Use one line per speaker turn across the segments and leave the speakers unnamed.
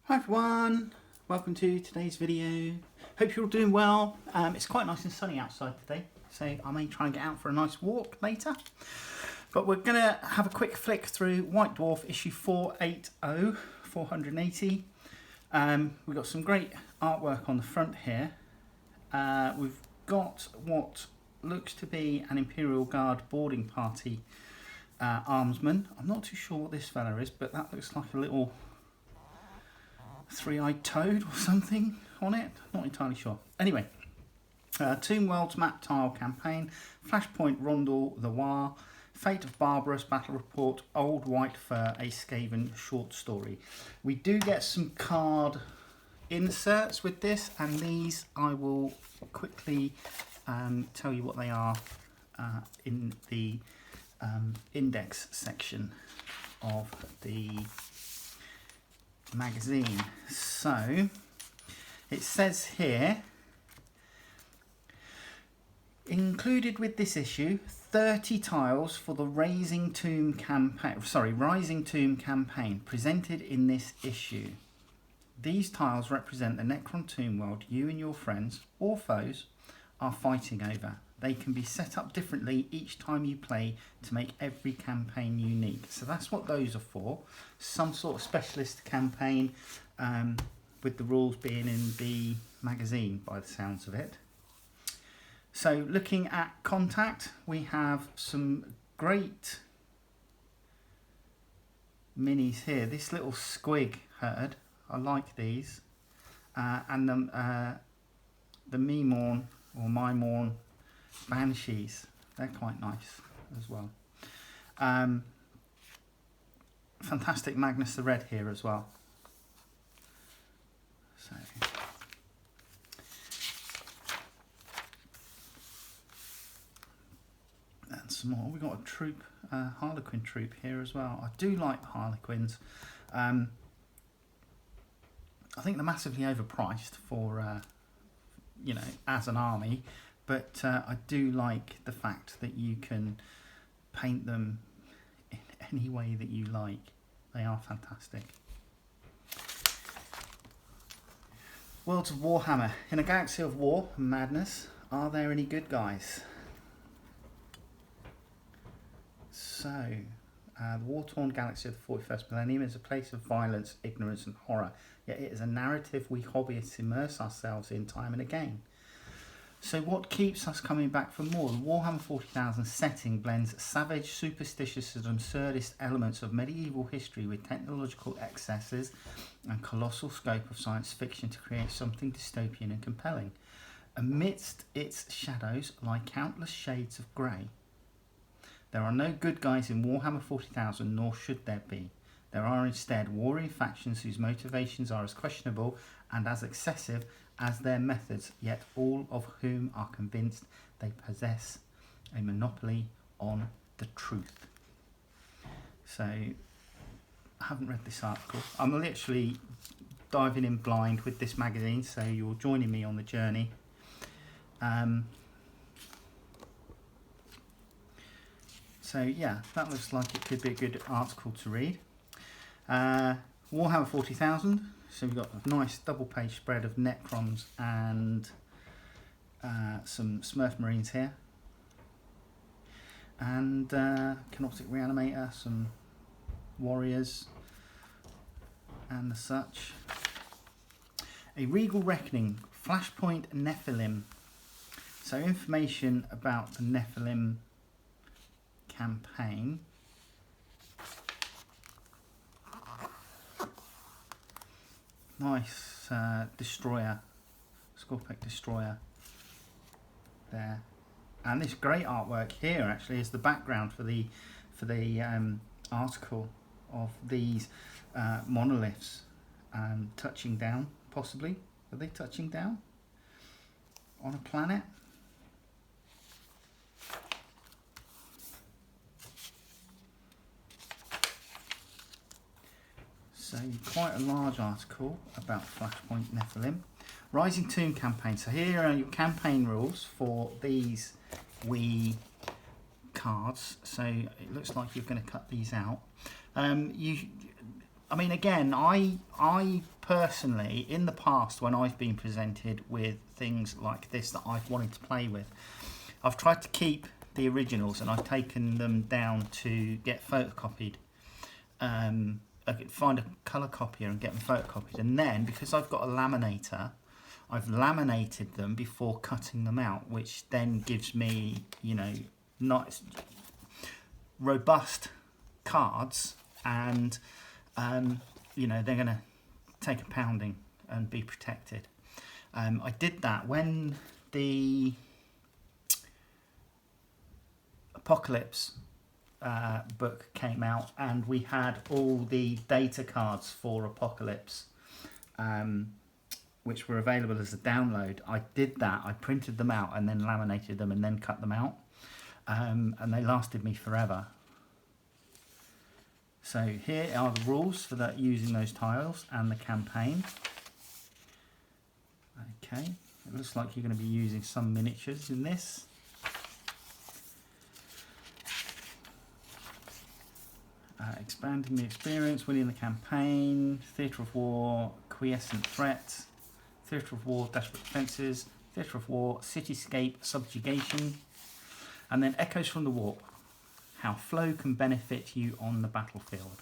Hi everyone, welcome to today's video. Hope you're all doing well. It's quite nice and sunny outside today, so I may try and get out for a nice walk later. But we're going to have a quick flick through White Dwarf issue 480, 480. We've got some great artwork on the front here. We've got what looks to be an Imperial Guard boarding party armsman. I'm not too sure what this fella is, but that looks like a little three-eyed toad or something on it. Not entirely sure. Anyway, Tomb World's map tile campaign, Flashpoint Rondel, The War, Fate of Barbarous, Battle Report, Old White Fur, a Skaven short story. We do get some card inserts with this, and these I will quickly tell you what they are in the index section of the magazine. So it says here, included with this issue, 30 tiles for the Rising Tomb campaign presented in this issue. These tiles represent the Necron Tomb world you and your friends or foes are fighting over. They can be set up differently each time you play to make every campaign unique. So that's what those are for. Some sort of specialist campaign, with the rules being in the magazine by the sounds of it. So looking at contact, we have some great minis here. This little squig herd, I like these. And the Memorn or Mymorn Banshees, they're quite nice as well. Fantastic Magnus the Red here as well. So and some more. We've got a troop, Harlequin troop here as well. I do like the Harlequins. I think they're massively overpriced for as an army. But I do like the fact that you can paint them in any way that you like. They are fantastic. Worlds of Warhammer. In a galaxy of war and madness, are there any good guys? So, the war-torn galaxy of the 41st millennium is a place of violence, ignorance and horror. Yet it is a narrative we hobbyists immerse ourselves in time and again. So what keeps us coming back for more? The Warhammer 40,000 setting blends savage, superstitious and absurdist elements of medieval history with technological excesses and colossal scope of science fiction to create something dystopian and compelling. Amidst its shadows lie countless shades of grey. There are no good guys in Warhammer 40,000, nor should there be. There are instead warring factions whose motivations are as questionable and as excessive as their methods, yet all of whom are convinced they possess a monopoly on the truth. So, I haven't read this article. I'm literally diving in blind with this magazine, so you're joining me on the journey. So yeah, that looks like it could be a good article to read. Warhammer 40,000. So we've got a nice double page spread of Necrons and some Smurf Marines here. And Canoptic Reanimator, some Warriors and the such. A Regal Reckoning, Flashpoint Nephilim. So information about the Nephilim campaign. Nice destroyer, Scorpic destroyer there, and this great artwork here actually is the background for the article of these monoliths touching down. Possibly, are they touching down on a planet? So quite a large article about Flashpoint Nephilim. Rising Tomb campaign. So here are your campaign rules for these wee cards. So it looks like you're going to cut these out. I mean, again, I personally, in the past, when I've been presented with things like this that I've wanted to play with, I've tried to keep the originals and I've taken them down to get photocopied. I could find a colour copier and get them photocopied, and then because I've got a laminator, I've laminated them before cutting them out, which then gives me, you know, nice robust cards, and you know, they're going to take a pounding and be protected. I did that when the Apocalypse book came out, and we had all the data cards for Apocalypse, which were available as a download. I did that. I printed them out and then laminated them and then cut them out, and they lasted me forever. So here are the rules for that, using those tiles, and the campaign. Okay, it looks like you're going to be using some miniatures in this. Expanding the experience, winning the campaign, theatre of war, quiescent threat, theatre of war, desperate defences, theatre of war, cityscape, subjugation, and then echoes from the warp. How flow can benefit you on the battlefield.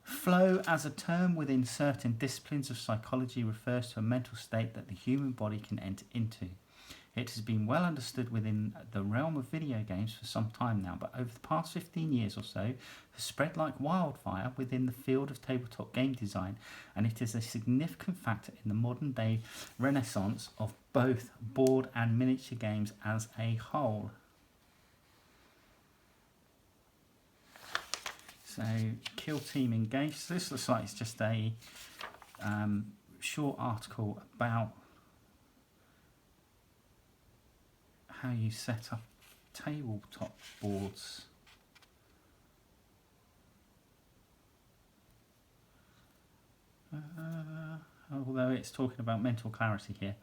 Flow, as a term within certain disciplines of psychology, refers to a mental state that the human body can enter into. It has been well understood within the realm of video games for some time now, but over the past 15 years or so, has spread like wildfire within the field of tabletop game design, and it is a significant factor in the modern day renaissance of both board and miniature games as a whole. So, Kill Team Engaged. So this looks like it's just a short article about how you set up tabletop boards. Although it's talking about mental clarity here.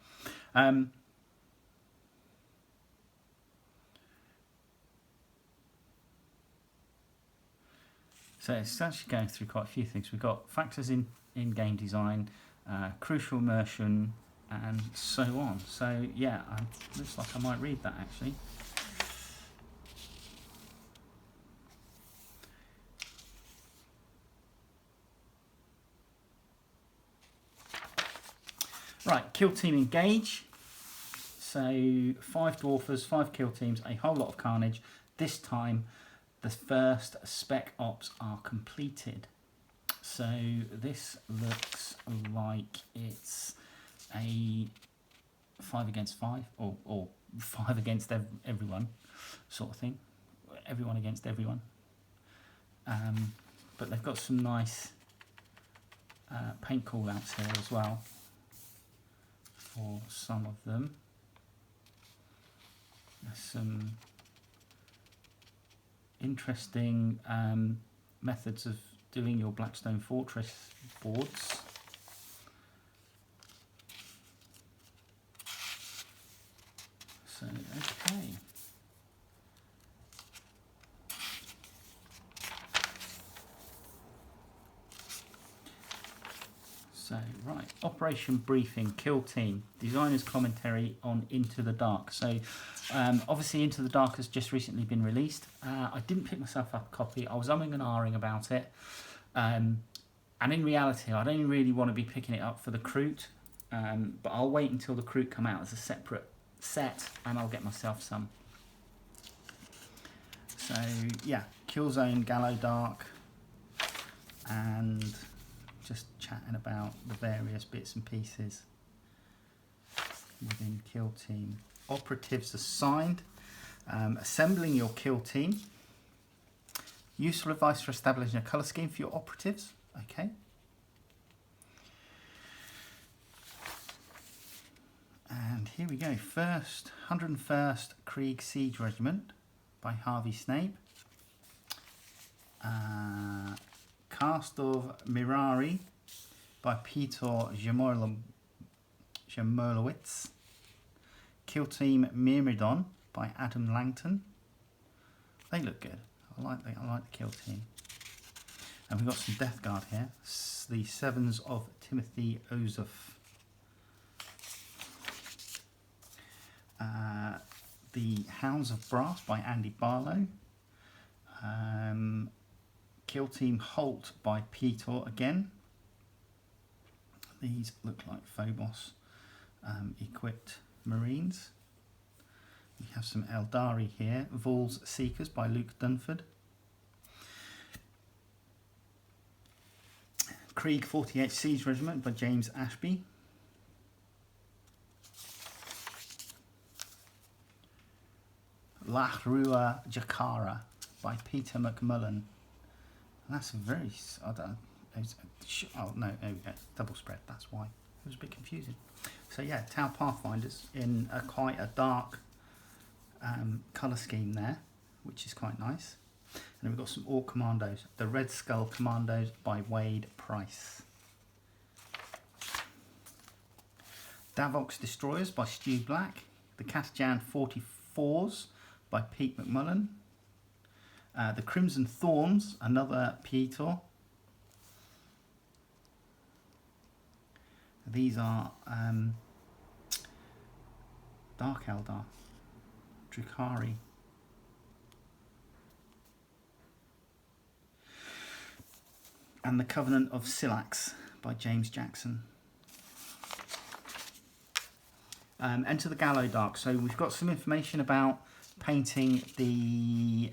So it's actually going through quite a few things. We've got factors in game design, crucial immersion, and so on. So yeah, looks like I might read that actually. Right, Kill Team Engage. So 5 Dwarfers, 5 kill teams, a whole lot of carnage. This time the first spec ops are completed. So this looks like it's a 5 against 5, or 5 against everyone sort of thing. Everyone against everyone. But they've got some nice paint call outs here as well for some of them. There's some interesting methods of doing your Blackstone Fortress boards. So, okay. So, right, Operation Briefing, Kill Team, Designer's Commentary on Into the Dark. So, obviously Into the Dark has just recently been released. I didn't pick myself up a copy. I was umming and ahhing about it. And in reality, I don't really want to be picking it up for the Kroot. But I'll wait until the Kroot come out as a separate set, and I'll get myself some. So, yeah, Killzone, Gallo Dark, and just chatting about the various bits and pieces within Kill Team. Operatives assigned. Assembling your Kill Team. Useful advice for establishing a colour scheme for your operatives. Okay. And here we go. First, 101st Krieg Siege Regiment by Harvey Snape. Cast of Mirari by Peter Jamolowitz. Kill Team Myrmidon by Adam Langton. They look good. I like the Kill Team. And we've got some Death Guard here. The Sevens of Timothy Ozuf. The Hounds of Brass by Andy Barlow. Kill Team Holt by Peter again. These look like Phobos equipped Marines. We have some Eldari here. Voul's Seekers by Luke Dunford. Krieg 48 Siege Regiment by James Ashby. La Rua Jakara by Peter McMullen. That's very, I don't know, oh no, there we go, double spread, that's why. It was a bit confusing. So yeah, Tau Pathfinders in quite a dark colour scheme there, which is quite nice. And then we've got some Orc Commandos, the Red Skull Commandos by Wade Price. Davox Destroyers by Stu Black. The Casjan 44s by Pete McMullen. The Crimson Thorns, another Peter. These are Dark Eldar, Drukhari. And the Covenant of Silax by James Jackson. Enter the Gallow Dark. So we've got some information about painting the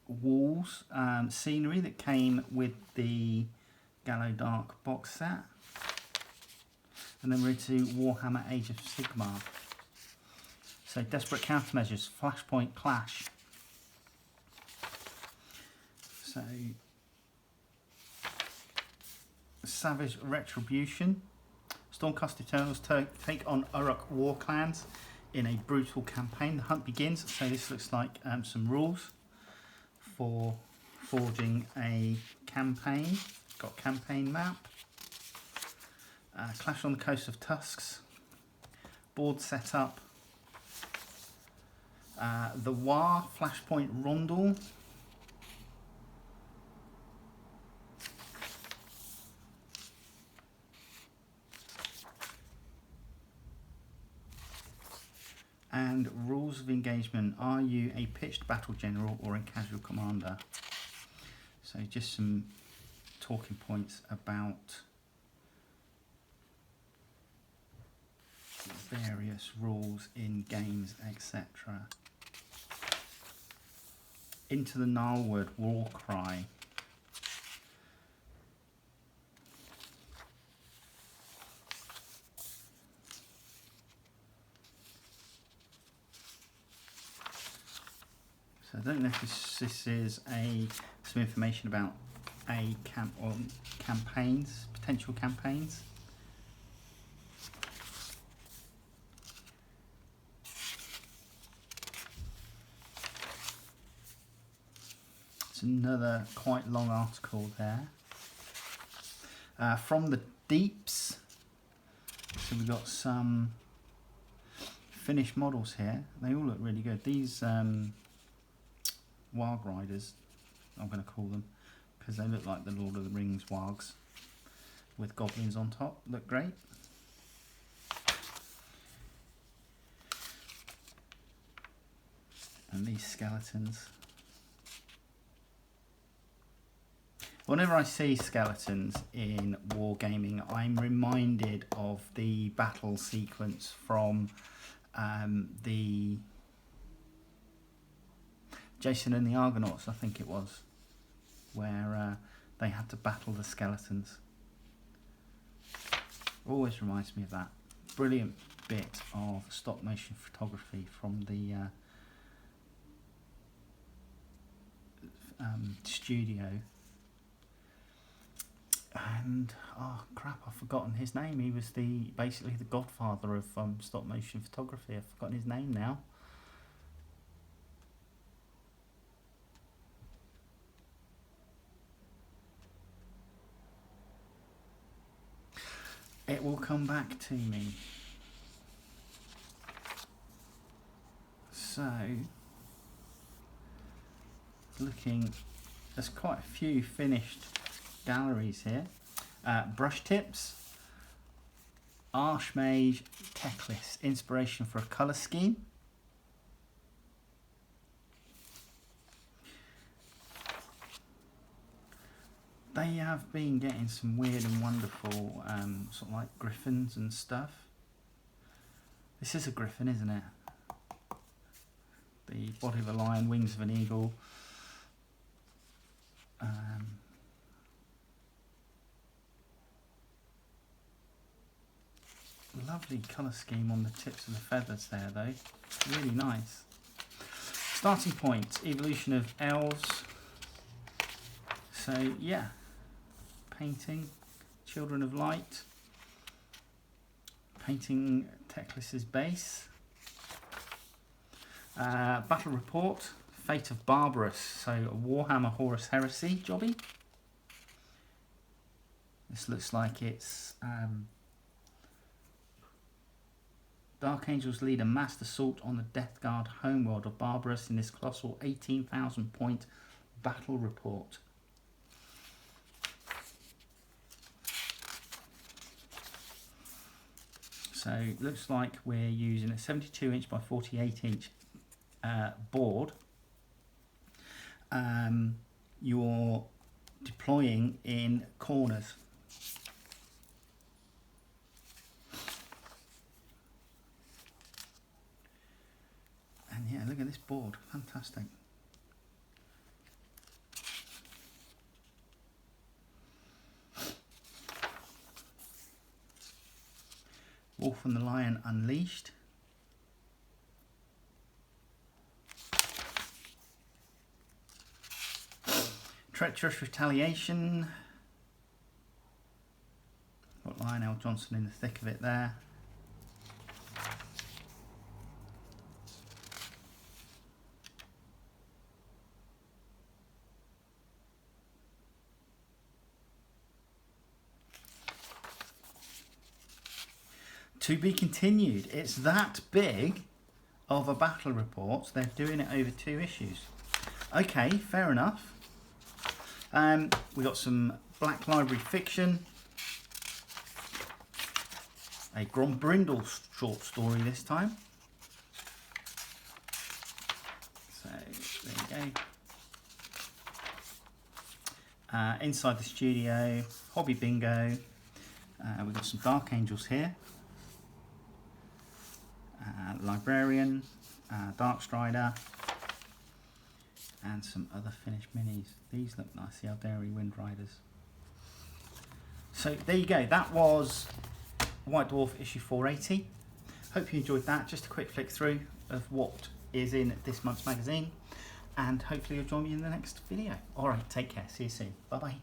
walls, scenery that came with the Gallow Dark box set. And then we're into Warhammer Age of Sigmar. So Desperate Countermeasures, Flashpoint Clash. So Savage Retribution. Stormcast Eternals take on Uruk war clans in a brutal campaign. The hunt begins. So this looks like some rules for forging a campaign. Got campaign map. Clash on the Coast of Tusks. Board setup. The War Flashpoint Rondel. And rules of engagement. Are you a pitched battle general or a casual commander? So just some talking points about various rules in games, etc. Into the Gnarlwood War Cry. So I don't know if this is some information about campaigns, potential campaigns. It's another quite long article there. From the Deeps. So we've got some finished models here. They all look really good. These Warg Riders, I'm going to call them, because they look like the Lord of the Rings wargs with goblins on top. Look great. And these skeletons. Whenever I see skeletons in wargaming, I'm reminded of the battle sequence from the Jason and the Argonauts, I think it was, where they had to battle the skeletons. Always reminds me of that. Brilliant bit of stop motion photography from the studio. And oh crap, I've forgotten his name. He was basically the godfather of stop motion photography. I've forgotten his name now. It will come back to me. So, looking there's quite a few finished galleries here. Brush tips, Archmage Techlist, inspiration for a colour scheme. They have been getting some weird and wonderful sort of like griffins and stuff. This is a griffin, isn't it? The body of a lion, wings of an eagle. Lovely colour scheme on the tips of the feathers there though. Really nice. Starting point, evolution of elves. So yeah, painting, Children of Light. Painting Techlist's base. Battle report, Fate of Barbarous, so a Warhammer Horus Heresy jobby. This looks like it's Dark Angels lead a mass assault on the Death Guard homeworld of Barbarous in this colossal 18,000 point battle report. So it looks like we're using a 72-inch by 48-inch board. You're deploying in corners. And yeah, look at this board, fantastic. Wolf and the Lion Unleashed. Treacherous Retaliation. Got Lionel Johnson in the thick of it there. To be continued. It's that big of a battle report. They're doing it over 2 issues. Okay, fair enough. We got some Black Library fiction. A Grombrindle short story this time. So there you go. Inside the Studio, Hobby Bingo. We've got some Dark Angels here. Librarian, Darkstrider, and some other finished minis. These look nice, the Aldari Wind Riders. So there you go, that was White Dwarf issue 480. Hope you enjoyed that. Just a quick flick through of what is in this month's magazine, and hopefully you'll join me in the next video. Alright, take care, see you soon, bye bye.